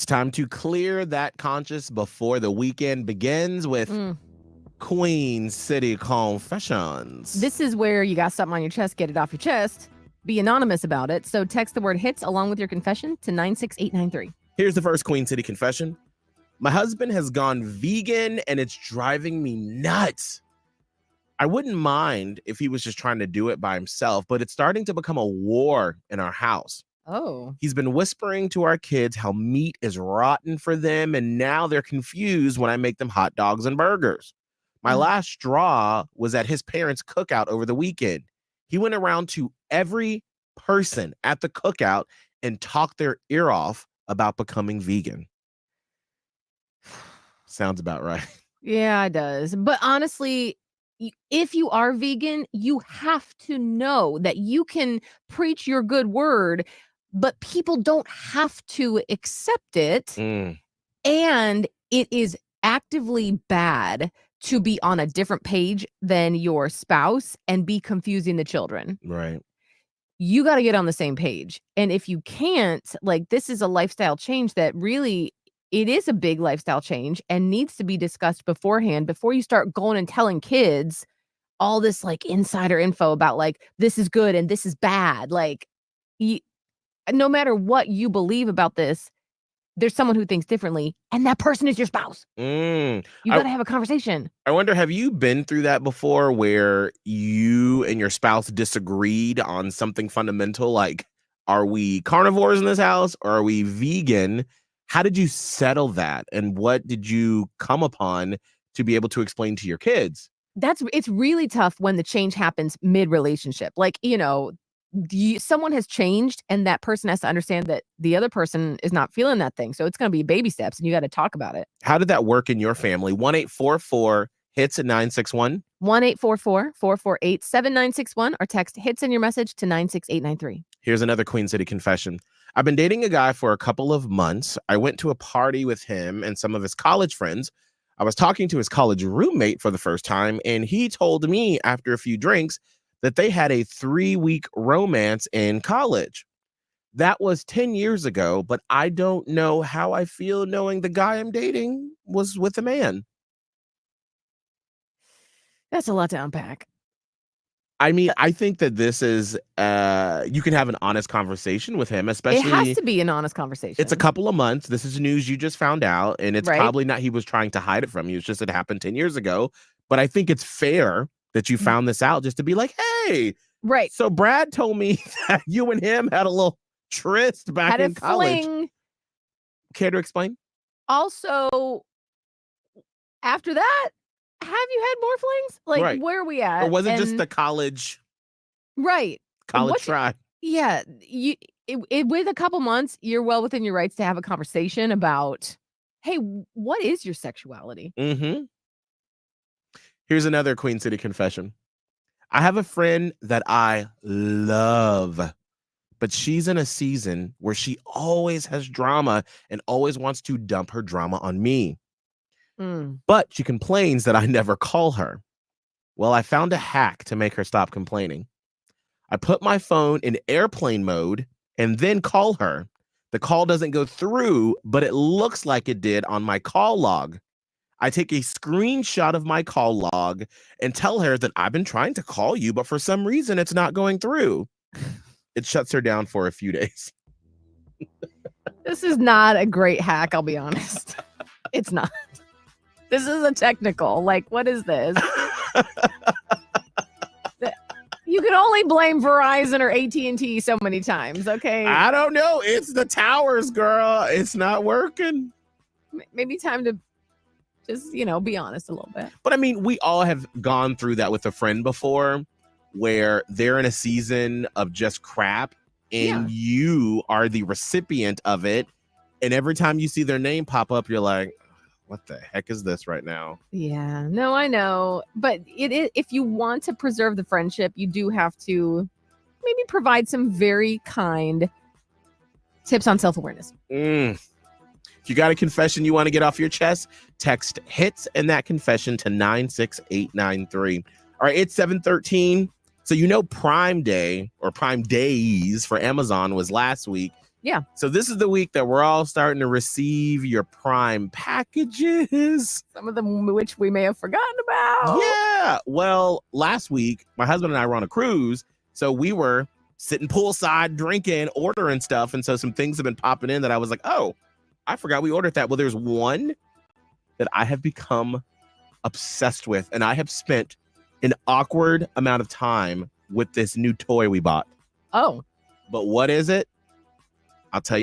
It's time to clear that conscience before the weekend begins with Queen City Confessions. This is where you got something on your chest, get it off your chest. Be anonymous about it. So text the word hits along with your confession to 96893. Here's the first Queen City confession. My husband has gone vegan and it's driving me nuts. I wouldn't mind if he was just trying to do it by himself, but it's starting to become a war in our house. Oh. He's been whispering to our kids how meat is rotten for them, and now they're confused when I make them hot dogs and burgers. My last straw was at his parents' cookout over the weekend. He went around to every person at the cookout and talked their ear off about becoming vegan. Sounds about right. Yeah, it does. But honestly, if you are vegan, you have to know that you can preach your good word, but people don't have to accept it. And it is actively bad to be on a different page than your spouse and be confusing the children. Right. You got to get on the same page. And if you can't, like, this is a lifestyle change that really, it is a big lifestyle change and needs to be discussed beforehand before you start going and telling kids all this like insider info about like, this is good and this is bad. Like, no matter what you believe about this, there's someone who thinks differently, and that person is your spouse. You got to have a conversation. I wonder, have you been through that before where you and your spouse disagreed on something fundamental? Like, are we carnivores in this house or are we vegan? How did you settle that? And what did you come upon to be able to explain to your kids? It's really tough when the change happens mid-relationship. Like, someone has changed and that person has to understand that the other person is not feeling that thing. So it's going to be baby steps and you got to talk about it. How did that work in your family? 1-844-HITS at 961. 1-844-448-7961 or text hits in your message to 96893. Here's another Queen City confession. I've been dating a guy for a couple of months. I went to a party with him and some of his college friends. I was talking to his college roommate for the first time, and he told me after a few drinks that they had a 3-week romance in college. That was 10 years ago, but I don't know how I feel knowing the guy I'm dating was with a man. That's a lot to unpack. I mean, I think that this is, you can have an honest conversation with him, especially. It has to be an honest conversation. It's a couple of months. This is news you just found out, and it's probably not he was trying to hide it from you. It's just it happened 10 years ago. But I think it's fair that you found this out just to be like, hey. Right. So Brad told me that you and him had a little tryst back in college. Fling. Care to explain? Also, after that, have you had more flings? Like, where are we at? Or was it just the college? Right. College try. Yeah. With a couple months, you're well within your rights to have a conversation about, hey, what is your sexuality? Here's another Queen City confession. I have a friend that I love, but she's in a season where she always has drama and always wants to dump her drama on me. But she complains that I never call her. Well, I found a hack to make her stop complaining. I put my phone in airplane mode and then call her. The call doesn't go through, but it looks like it did on my call log. I take a screenshot of my call log and tell her that I've been trying to call you, but for some reason it's not going through. It shuts her down for a few days. This is not a great hack, I'll be honest. It's not. This is a technical. Like, what is this? You can only blame Verizon or AT&T so many times, okay? I don't know. It's the towers, girl. It's not working. Maybe time to just, be honest a little bit. But I mean, we all have gone through that with a friend before where they're in a season of just crap and you are the recipient of it. And every time you see their name pop up, you're like, what the heck is this right now? Yeah, no, I know. But if you want to preserve the friendship, you do have to maybe provide some very kind tips on self-awareness. If you got a confession you want to get off your chest, text hits and that confession to 96893. All right, it's 7:13. So Prime Day or Prime Days for Amazon was last week. Yeah. So this is the week that we're all starting to receive your Prime packages. Some of them which we may have forgotten about. Yeah. Well, last week, my husband and I were on a cruise. So we were sitting poolside, drinking, ordering stuff. And so some things have been popping in that I was like, oh, I forgot we ordered that. Well, there's one that I have become obsessed with. And I have spent an awkward amount of time with this new toy we bought. Oh. But what is it? I'll tell you.